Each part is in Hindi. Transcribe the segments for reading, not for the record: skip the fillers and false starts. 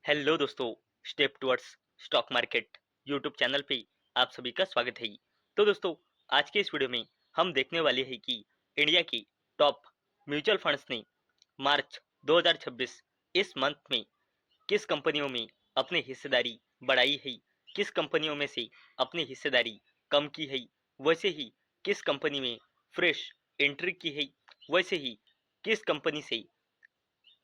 हेलो दोस्तों। Step towards stock market YouTube channel पे आप सभी का स्वागत है। तो दोस्तों, आज के इस वीडियो में हम देखने वाले हैं कि इंडिया की टॉप म्यूचुअल फंड्स ने मार्च 2026 इस मंथ में किस कंपनियों में अपनी हिस्सेदारी बढ़ाई है, किस कंपनियों में से अपनी हिस्सेदारी कम की है, वैसे ही किस कंपनी में फ्रेश एंट्री की है, वैसे ही किस कंपनी से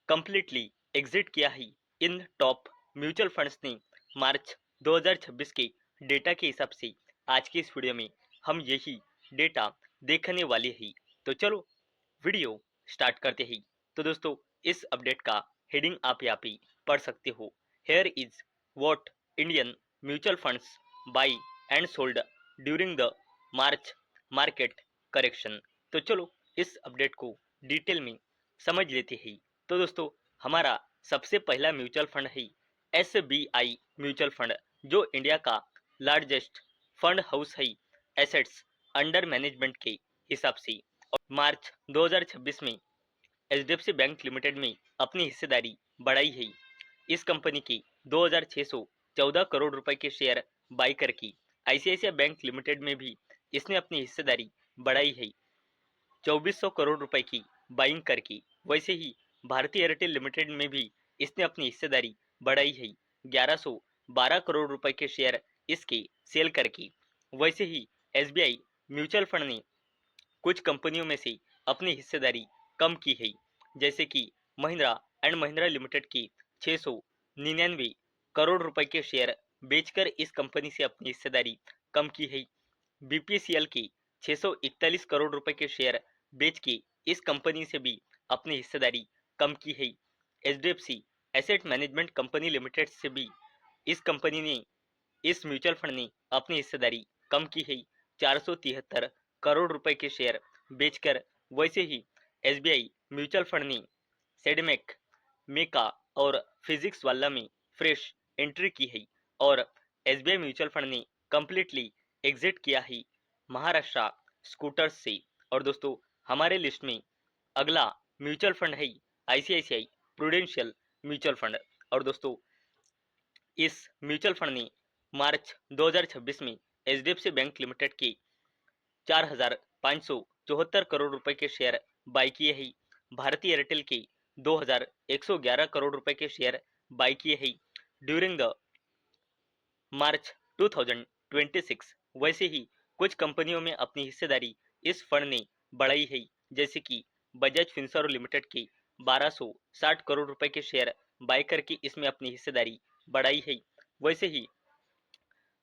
कंप्लीटली एग्जिट किया है। इन टॉप म्यूचुअल फंड्स ने मार्च 2026 के डेटा के हिसाब से आज की इस वीडियो में हम यही डेटा देखने वाले हैं। तो चलो वीडियो स्टार्ट करते हैं। तो दोस्तों, इस अपडेट का हेडिंग आप यहाँ पे पढ़ सकते हो। Here is what Indian mutual funds by and sold during the March market correction. तो चलो इस अपडेट को डिटेल में समझ लेते हैं। तो दोस्तों, हमारा सबसे पहला म्यूचुअल फंड है SBI म्यूचुअल फंड, जो इंडिया का लार्जेस्ट फंड हाउस है एसेट्स अंडर मैनेजमेंट के हिसाब से। और मार्च 2026 में HDFC बैंक लिमिटेड में अपनी हिस्सेदारी बढ़ाई है। इस कंपनी की 2614 करोड़ रुपए के शेयर बाई करके ICICI बैंक लिमिटेड में भी इसने अपनी हिस्सेदारी बढ़ाई है 2400 करोड़ रुपए की बाइंग करके। वैसे ही भारतीय एयरटेल लिमिटेड में भी इसने अपनी हिस्सेदारी बढ़ाई है 1112 करोड़ रुपए के शेयर इसके सेल करके। वैसे ही SBI म्यूचुअल फंड ने कुछ कंपनियों में से अपनी हिस्सेदारी कम की है, जैसे कि महिंद्रा एंड महिंद्रा लिमिटेड की 699 करोड़ रुपए के शेयर बेचकर इस कंपनी से अपनी हिस्सेदारी कम की है। BPCL की 641 करोड़ रुपए के शेयर बेच के इस कंपनी से भी अपनी हिस्सेदारी कम की है। HDFC asset management company limited से भी इस कंपनी ने इस म्यूचुअल फंड ने अपनी हिस्सेदारी कम की है 473 करोड़ रुपए के शेयर बेचकर। वैसे ही SBI म्यूचुअल फंड ने सेडमेक, मेका और फिजिक्स वाला में फ्रेश एंट्री की है और SBI म्यूचुअल फंड ने कंप्लीटली एग्जिट किया है महाराष्ट्र स्कूटर्स से। और दोस्तों, हमारे लिस्ट में अगला म्यूचुअल फंड है ICICI प्रूडेंशियल म्यूचुअल फंड। और दोस्तों, इस म्यूचुअल फंड ने मार्च 2026 में HDFC बैंक लिमिटेड के 4574 करोड़ रुपए के शेयर बाई किए हैं। भारतीय एयरटेल के 2111 करोड़ रुपए के शेयर बाई किए हैं ड्यूरिंग द मार्च 2026। वैसे ही कुछ कंपनियों में अपनी हिस्सेदारी इस फंड ने बढ़ाई है, जैसे कि बजाज फिनसर्व लिमिटेड के 1260 करोड़ रुपए के शेयर बाई करके इसमें अपनी हिस्सेदारी बढ़ाई है। वैसे ही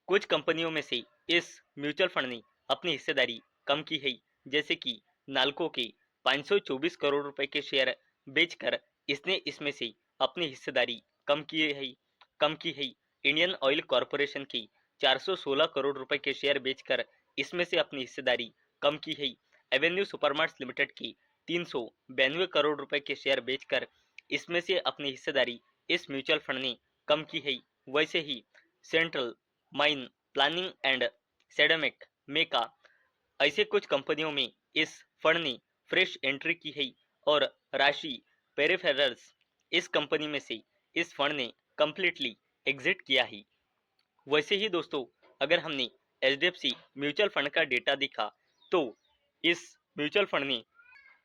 कुछ कंपनियों में से इस म्यूचुअल फंड ने अपनी हिस्सेदारी कम की है, जैसे कि नाल्को के 524 करोड़ रुपए के शेयर बेचकर इसने इसमें से अपनी हिस्सेदारी कम की है। इंडियन ऑयल कॉरपोरेशन की 416 करोड़ रुपए के शेयर बेचकर इसमें से अपनी हिस्सेदारी कम की है। एवेन्यू सुपरमार्ट्स लिमिटेड की 392 करोड़ रुपए के शेयर बेचकर इसमें से अपनी हिस्सेदारी इस म्यूचुअल फंड ने कम की है। वैसे ही सेंट्रल माइन प्लानिंग एंड सेडमेक, मेका, ऐसे कुछ कंपनियों में इस फंड ने फ्रेश एंट्री की है और राशि पेरिफेरल्स, इस कंपनी में से इस फंड ने कंप्लीटली एग्जिट किया है। वैसे ही दोस्तों, अगर हमने HDFC म्यूचुअल फंड का डेटा देखा तो इस म्यूचुअल फंड ने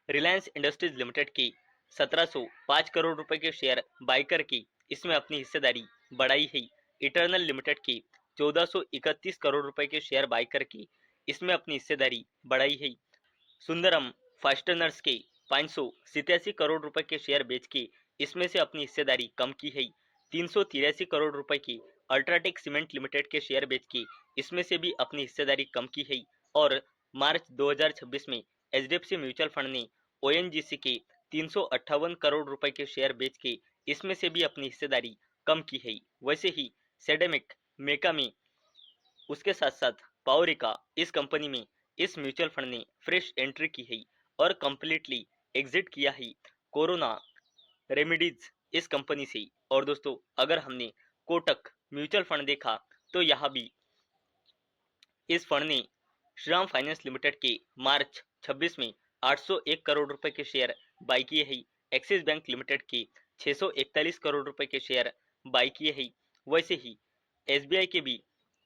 रिलायंस इंडस्ट्रीज लिमिटेड के 1705 करोड़ रुपए के शेयर बाई करके इसमें अपनी हिस्सेदारी बढ़ाई है। इटर्नल लिमिटेड के 1431 करोड़ रुपए के शेयर बाई करके इसमें अपनी हिस्सेदारी बढ़ाई है। सुंदरम फास्टनर्स के 587 करोड़ रुपए के शेयर बेच के इसमें से अपनी हिस्सेदारी कम की है। 383 करोड़ रुपए की अल्ट्राटेक सीमेंट लिमिटेड के शेयर बेच के इसमें से भी अपनी हिस्सेदारी कम की है। और मार्च 2026 में HDFC म्यूचुअल फंड ने ONGC के 358 करोड़ रुपए के शेयर बेच के इसमें से भी अपनी हिस्सेदारी कम की है। वैसे ही सेडेमिक, मेका में, उसके साथ साथ पावरिका, इस कंपनी में इस म्यूचुअल फंड ने फ्रेश एंट्री की है और कंप्लीटली एग्जिट किया है कोरोना रेमेडीज, इस कंपनी से। और दोस्तों, अगर हमने कोटक म्यूचुअल फंड देखा तो यहाँ भी इस फंड ने श्रीराम फाइनेंस लिमिटेड के मार्च 26 में 801 करोड़ रुपए के शेयर बाई किए हैं। एक्सिस बैंक लिमिटेड के 641 करोड़ रुपए के शेयर बाय किए हैं। वैसे ही एसबीआई के भी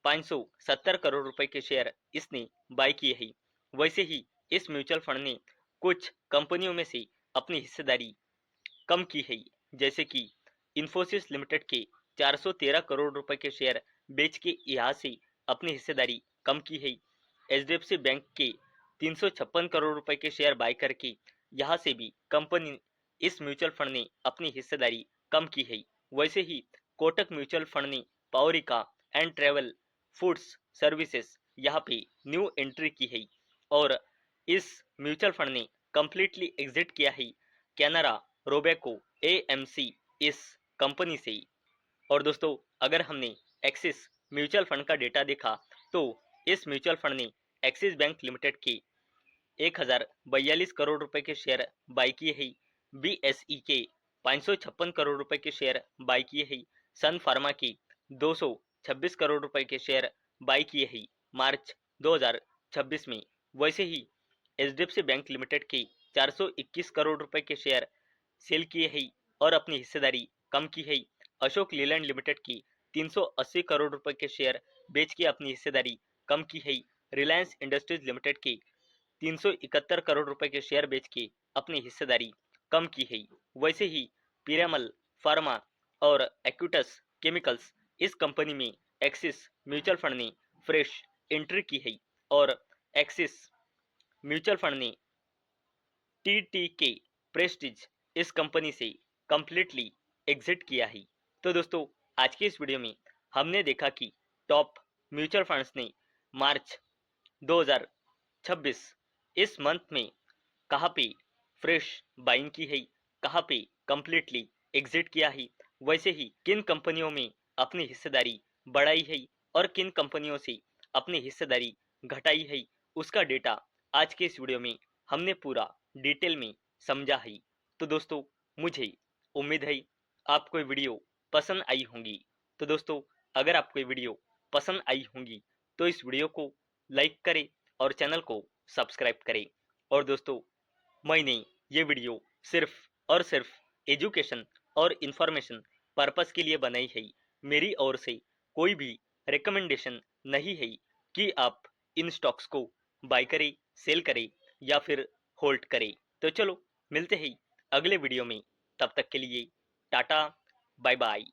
570 करोड़ रुपए के शेयर इसने बाय किए हैं। वैसे ही इस म्यूचुअल फंड ने कुछ कंपनियों में से अपनी हिस्सेदारी कम की है, जैसे कि इंफोसिस लिमिटेड के 413 करोड़ रुपए के शेयर बेच के यहाँ से अपनी हिस्सेदारी कम की है। एचडीएफसी बैंक के 356 करोड़ रुपए के शेयर बाय करके यहाँ से भी कंपनी इस म्यूचुअल फंड ने अपनी हिस्सेदारी कम की है। वैसे ही कोटक म्यूचुअल फंड ने पावरिका एंड ट्रेवल फूड्स सर्विसेज यहाँ पे न्यू एंट्री की है और इस म्यूचुअल फंड ने कंप्लीटली एग्जिट किया है कैनरा रोबेको एएमसी इस कंपनी से। और दोस्तों, अगर हमने एक्सिस म्यूचुअल फंड का डेटा देखा तो इस म्यूचुअल फंड ने एक्सिस बैंक लिमिटेड के 1042 करोड़ रुपए के शेयर बाय किए हैं। बीएसई के 556 करोड़ रुपए के शेयर बाय किए हैं। सन फार्मा के 226 करोड़ रुपए के शेयर बाय किए हैं मार्च 2026 में। वैसे ही एचडीएफसी बैंक लिमिटेड के 421 करोड़ रुपए के शेयर सेल किए हैं और अपनी हिस्सेदारी कम की है। अशोक लीलैंड लिमिटेड की 380 करोड़ रुपए के शेयर बेच के अपनी हिस्सेदारी कम की है। रिलायंस इंडस्ट्रीज लिमिटेड के 371 करोड़ रुपए के शेयर बेच के अपनी हिस्सेदारी कम की है। वैसे ही पीरामल फार्मा और एक्यूटस केमिकल्स इस कंपनी में एक्सिस म्यूचुअल फंड ने फ्रेश एंट्री की है और एक्सिस म्यूचुअल फंड ने टीटीके प्रेस्टीज इस कंपनी से कंप्लीटली एग्जिट किया है। तो दोस्तों, आज की इस वीडियो में हमने देखा कि टॉप म्यूचुअल फंड्स ने मार्च 2026 इस मंथ में कहाँ पे फ्रेश बाइंग की है, कहाँ पे कंप्लीटली एग्जिट किया है, वैसे ही किन कंपनियों में अपनी हिस्सेदारी बढ़ाई है और किन कंपनियों से अपनी हिस्सेदारी घटाई है, उसका डेटा आज के इस वीडियो में हमने पूरा डिटेल में समझा है। तो दोस्तों, मुझे उम्मीद है आपको ये वीडियो पसंद आई होंगी। तो दोस्तों, अगर आपको ये वीडियो पसंद आई होंगी तो इस वीडियो को लाइक करें और चैनल को सब्सक्राइब करें। और दोस्तों, मैंने ये वीडियो सिर्फ और सिर्फ एजुकेशन और इंफॉर्मेशन पर्पस के लिए बनाई है। मेरी ओर से कोई भी रिकमेंडेशन नहीं है कि आप इन स्टॉक्स को बाय करें, सेल करें या फिर होल्ड करें। तो चलो, मिलते हैं अगले वीडियो में। तब तक के लिए टाटा, बाय बाय।